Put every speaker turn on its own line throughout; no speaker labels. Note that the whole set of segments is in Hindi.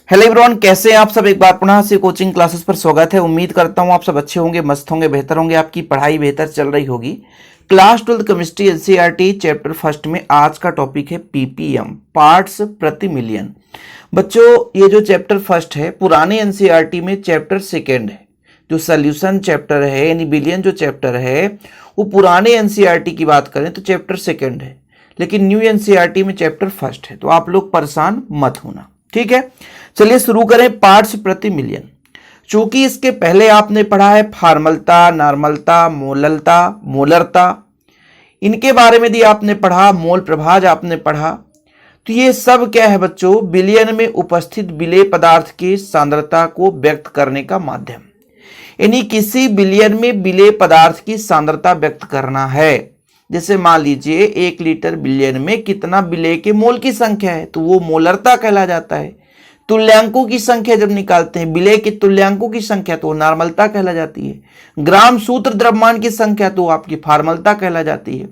हेलो एवरीवन, कैसे हैं आप सब। एक बार पुनः से कोचिंग क्लासेस पर स्वागत है। उम्मीद करता हूं आप सब अच्छे होंगे, मस्त होंगे, बेहतर होंगे, आपकी पढ़ाई बेहतर चल रही होगी। Class 12 chemistry NCERT chapter first में आज का टॉपिक है पीपीएम, पार्ट्स प्रति मिलियन। बच्चों, ये जो चैप्टर फर्स्ट है पुराने एनसीईआरटी में चैप्टर सेकेंड है। जो सोल्यूशन चैप्टर है यानी बिलियन जो चैप्टर है वो पुराने एनसीईआरटी की बात करें तो चैप्टर सेकेंड है, लेकिन न्यू एनसीईआरटी में चैप्टर फर्स्ट है। तो आप लोग परेशान मत होना, ठीक है। चलिए शुरू करें। पार्ट्स प्रति मिलियन, चूंकि इसके पहले आपने पढ़ा है फार्मलता, नॉर्मलता, मोललता, मोलरता, इनके बारे में भी आपने पढ़ा, मोल प्रभाज आपने पढ़ा। तो ये सब क्या है बच्चों, बिलियन में उपस्थित विलेय पदार्थ की सांद्रता को व्यक्त करने का माध्यम। यानी किसी बिलियन में विलेय पदार्थ की सांद्रता व्यक्त करना है। जैसे मान लीजिए 1 लीटर बिलियन में कितना विलेय के मोल की संख्या है, तो वो मोलरता कहला जाता है। तुल्यांकों की संख्या जब निकालते हैं, विलेय के तुल्यांकों की संख्या, तो नॉर्मलता कहला जाती है। ग्राम सूत्र द्रव्यमान की संख्या तो आपकी फार्मलता कहला जाती है।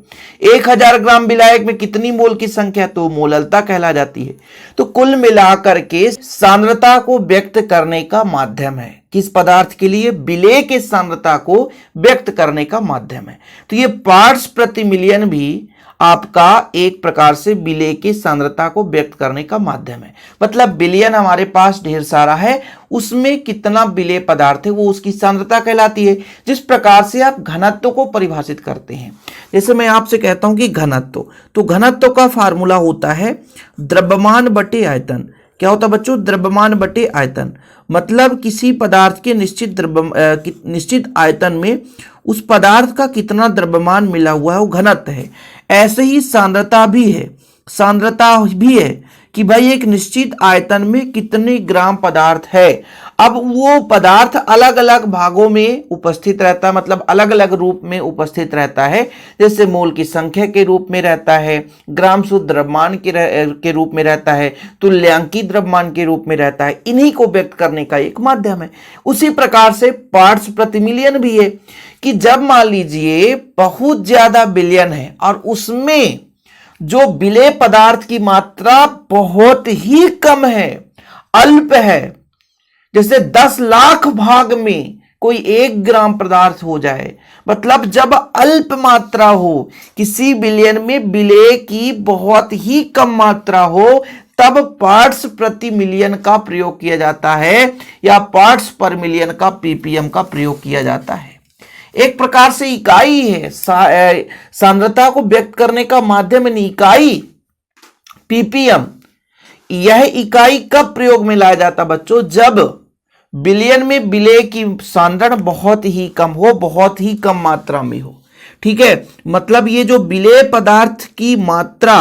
1000 ग्राम विलायक में कितनी मोल की संख्या, तो मोललता कहला जाती है। तो कुल मिलाकर के सांद्रता को व्यक्त करने का माध्यम है। किस पदार्थ के लिए? विलेय के सांद्रता को व्यक्त करने का माध्यम है। तो ये पार्ट्स प्रति मिलियन भी आपका एक प्रकार से विलेय की सांद्रता को व्यक्त करने का माध्यम है। मतलब बिलियन हमारे पास ढेर सारा है, उसमें कितना विलेय पदार्थ है वो उसकी सांद्रता कहलाती है। जिस प्रकार से आप घनत्व को परिभाषित करते हैं, जैसे मैं आपसे कहता हूं कि घनत्व, तो घनत्व का फार्मूला होता है द्रव्यमान बटे आयतन। क्या होता है बच्चों? द्रव्यमान बटे आयतन। मतलब किसी पदार्थ के निश्चित आयतन में उस पदार्थ का कितना द्रव्यमान मिला हुआ है वो घनत्व है। ऐसे ही सांद्रता भी है। सांद्रता भी है कि भाई एक निश्चित आयतन में कितने ग्राम पदार्थ है। अब वो पदार्थ अलग अलग भागों में उपस्थित रहता है, मतलब अलग अलग रूप में उपस्थित रहता है। जैसे मोल की संख्या के रूप में रहता है, ग्राम शुद्ध द्रव्यमान के रूप में रहता है, तुल्यांकी द्रव्यमान के रूप में रहता है। इन्हीं को व्यक्त करने का एक माध्यम है। उसी प्रकार से पार्ट्स प्रति मिलियन भी है कि जब मान लीजिए बहुत ज्यादा बिलियन है और उसमें जो विलेय पदार्थ की मात्रा बहुत ही कम है, अल्प है, जैसे 10 लाख भाग में कोई 1 ग्राम पदार्थ हो जाए, मतलब जब अल्प मात्रा हो, किसी बिलियन में विलेय की बहुत ही कम मात्रा हो, तब पार्ट्स प्रति मिलियन का प्रयोग किया जाता है या पार्ट्स पर मिलियन का पीपीएम का प्रयोग किया जाता है। एक प्रकार से इकाई है, सांद्रता को व्यक्त करने का माध्यम इकाई पीपीएम। यह इकाई कब प्रयोग में लाया जाता बच्चों? जब बिलियन में विलेय की सांद्रण बहुत ही कम हो, बहुत ही कम मात्रा में हो, ठीक है। मतलब ये जो विलेय पदार्थ की मात्रा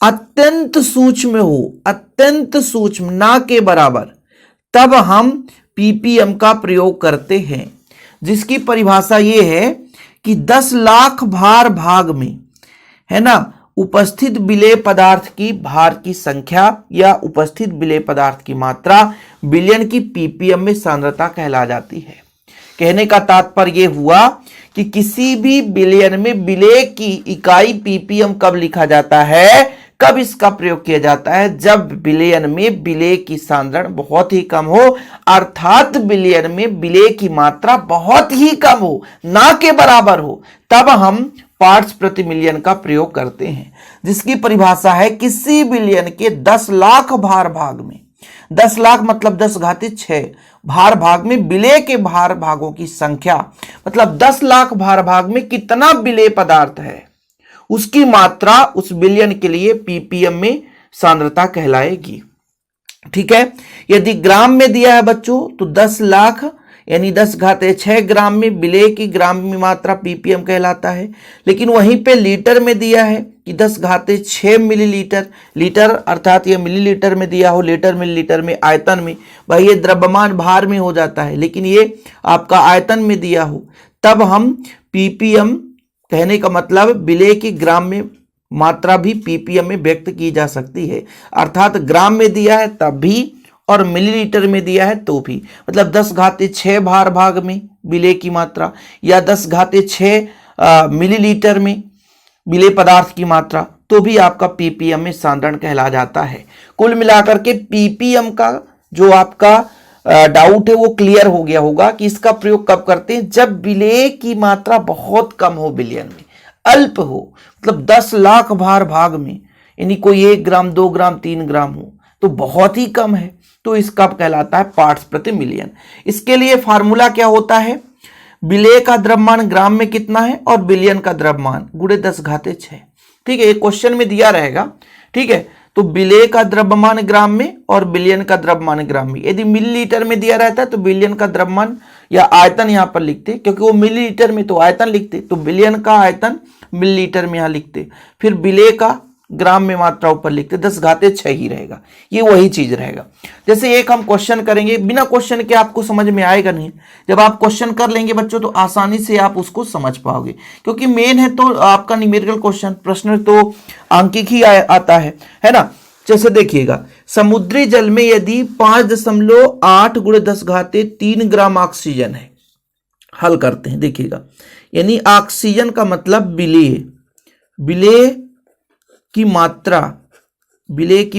अत्यंत सूक्ष्म हो, अत्यंत सूक्ष्म, ना के बराबर, तब हम पीपीएम का प्रयोग करते हैं। जिसकी परिभाषा ये है कि 10 लाख भार भाग में, है ना, उपस्थित विलेय पदार्थ की भार की संख्या या उपस्थित विलेय पदार्थ की मात्रा बिलियन की पीपीएम में सांद्रता कहला जाती है। कहने का तात्पर्य यह हुआ कि किसी भी बिलियन में विलेय की इकाई पीपीएम कब लिखा जाता है, कब इसका प्रयोग किया जाता है? जब बिलियन में विलेय की सांद्रण बहुत ही कम हो, अर्थात बिलियन में विलेय की मात्रा बहुत ही कम हो, ना के बराबर हो, तब हम पार्ट्स प्रति मिलियन का प्रयोग करते हैं। जिसकी परिभाषा है किसी बिलियन के 10 लाख भार भाग में, 10 लाख मतलब 10 घातीय 6 भार भाग में विलेय के भार भागों की संख्या, मतलब 10 लाख भार भाग में कितना विलेय पदार्थ है, उसकी मात्रा उस बिलियन के लिए पीपीएम में सांद्रता कहलाएगी, ठीक है। यदि ग्राम में दिया है बच्चों तो 10 लाख यानी 10 घाते 6 ग्राम में विलेय की ग्राम में मात्रा पीपीएम कहलाता है। लेकिन वहीं पे लीटर में दिया है कि 10 घाते 6 मिलीलीटर, लीटर अर्थात ये मिलीलीटर में दिया हो, लीटर मिलीलीटर में, आयतन में, भाई ये द्रव्यमान भार में हो जाता है, लेकिन ये आपका आयतन में दिया हो, तब हम पीपीएम, कहने का मतलब विलेय की ग्राम में मात्रा भी पीपीएम में व्यक्त की जा सकती है। अर्थात ग्राम में दिया है तब भी और मिलीलीटर में दिया है तो भी, मतलब 10 घाते 6 भार भाग में विलेय की मात्रा या 10 घाते 6 मिलीलीटर में विलेय पदार्थ की मात्रा, तो भी आपका पीपीएम में सांद्रण कहला जाता है। कुल मिलाकर के पीपीएम का जो आपका डाउट है वो क्लियर हो गया होगा कि इसका प्रयोग कब करते हैं, जब विलेय की मात्रा बहुत कम हो, बिलियन में अल्प हो, मतलब 10 लाख भाग में, यानी कोई 1 ग्राम 2 ग्राम 3 ग्राम हो तो बहुत ही कम है, तो इसका कहलाता है पार्ट्स प्रति मिलियन। इसके लिए फार्मूला क्या होता है, विलेय का द्रव्यमान ग्राम में कितना है और बिलियन का द्रव्यमान गुणे 10⁶। ठीक है, ये क्वेश्चन में दिया रहेगा। ठीक है, तो विलेय का द्रव्यमान ग्राम में और बिलियन का द्रव्यमान ग्राम में। यदि मिलीलीटर में दिया रहता है तो बिलियन का द्रव्यमान या आयतन यहां पर लिखते, क्योंकि वो मिलीलीटर में तो आयतन लिखते, तो बिलियन का आयतन मिलीलीटर में यहां लिखते, फिर विलेय का ग्राम में मात्रा ऊपर लिखते, 10⁶ ही रहेगा, ये वही चीज रहेगा। जैसे एक हम क्वेश्चन करेंगे, बिना क्वेश्चन के आपको समझ में आएगा नहीं, जब आप क्वेश्चन कर लेंगे बच्चों तो आसानी से आप उसको समझ पाओगे, क्योंकि मेन है तो आपका न्यूमेरिकल क्वेश्चन, प्रश्न तो आंकिक ही आता है ना। जैसे देखिएगा, समुद्री जल में यदि 5.8 × 10⁻³ ग्राम ऑक्सीजन है, हल करते हैं, देखिएगा, यानी ऑक्सीजन का मतलब विलेय की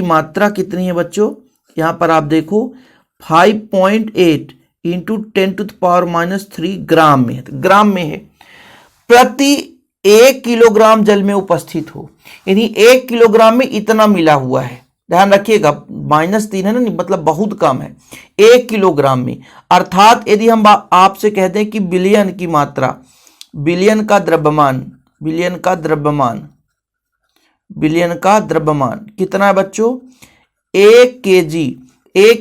मात्रा कितनी है बच्चों, यहां पर आप देखो 5.8 × 10⁻³ ग्राम में है, ग्राम में है, प्रति 1 किलोग्राम जल में उपस्थित हो, यानी 1 किलोग्राम में इतना मिला हुआ है, ध्यान रखिएगा, -3 है ना, मतलब बहुत कम है, 1 किलोग्राम में। अर्थात यदि हम आपसे कहते हैं कि बिलियन की मात्रा, बिलियन का द्रव्यमान कितना है बच्चों, 1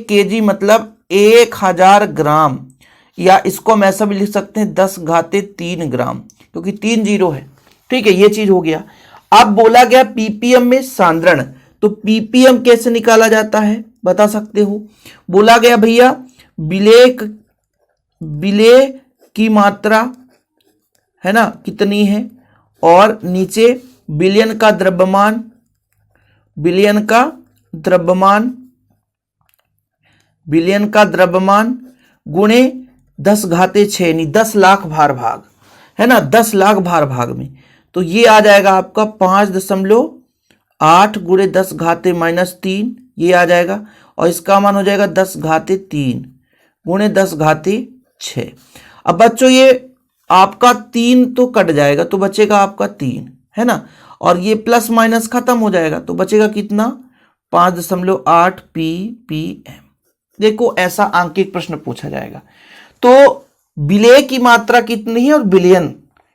केजी मतलब 1000 ग्राम, या इसको हम ऐसा भी लिख सकते हैं 10⁻³ ग्राम, क्योंकि 3 जीरो है। ठीक है, ये चीज हो गया। अब बोला गया पीपीएम में सांद्रण, तो पीपीएम कैसे निकाला जाता है बता सकते हो। बोला गया भैया विलेय की मात्रा है ना कितनी है, और नीचे बिलियन का द्रव्यमान गुणे 10⁻⁶, यानी 10 लाख भाग है ना, 10 लाख भाग में, तो ये आ जाएगा आपका 5.8 × 10⁻³ ये आ जाएगा, और इसका मान हो जाएगा 10⁻³ गुणे 10⁻⁶। अब बच्चों ये आपका 3 तो कट जाएगा, तो बचेगा आपका 3 है ना, और ये प्लस माइनस खत्म हो जाएगा, तो बचेगा कितना 5.8 ppm। देखो ऐसा आंकिक प्रश्न पूछा जाएगा। तो विलेय की मात्रा कितनी है और बिलियन,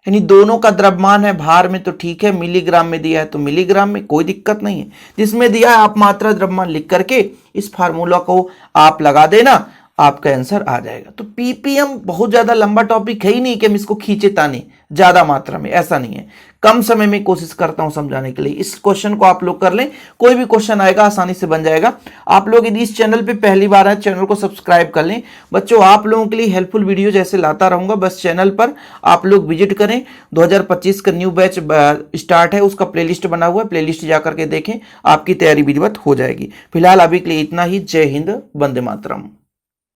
यानी दोनों का द्रव्यमान है, भार में तो ठीक है, मिलीग्राम में दिया है तो मिलीग्राम में, कोई दिक्कत नहीं है। जिसमें दिया है आप मात्रा द्रव्यमान लिख करके इस फार्मूला को आप लगा देना, आपका आंसर आ जाएगा। तो पीपीएम बहुत ज्यादा लंबा टॉपिक है ही नहीं कि हम इसको खींचे ताने ज्यादा मात्रा में, ऐसा नहीं है। कम समय में कोशिश करता हूं समझाने के लिए। इस क्वेश्चन को आप लोग कर लें, कोई भी क्वेश्चन आएगा आसानी से बन जाएगा। आप लोग यदि इस चैनल पे पहली बार आए, चैनल को सब्सक्राइब कर लें। बच्चों आप लोगों के लिए हेल्पफुल वीडियो जैसे लाता रहूंगा, बस चैनल पर आप लोग विजिट करें। 2025 का न्यू बैच स्टार्ट है, उसका प्लेलिस्ट बना हुआ है, प्लेलिस्ट जाकर के देखें, आपकी तैयारी विधिवत हो जाएगी। फिलहाल अभी के लिए इतना ही। जय हिंद, वंदे मातरम।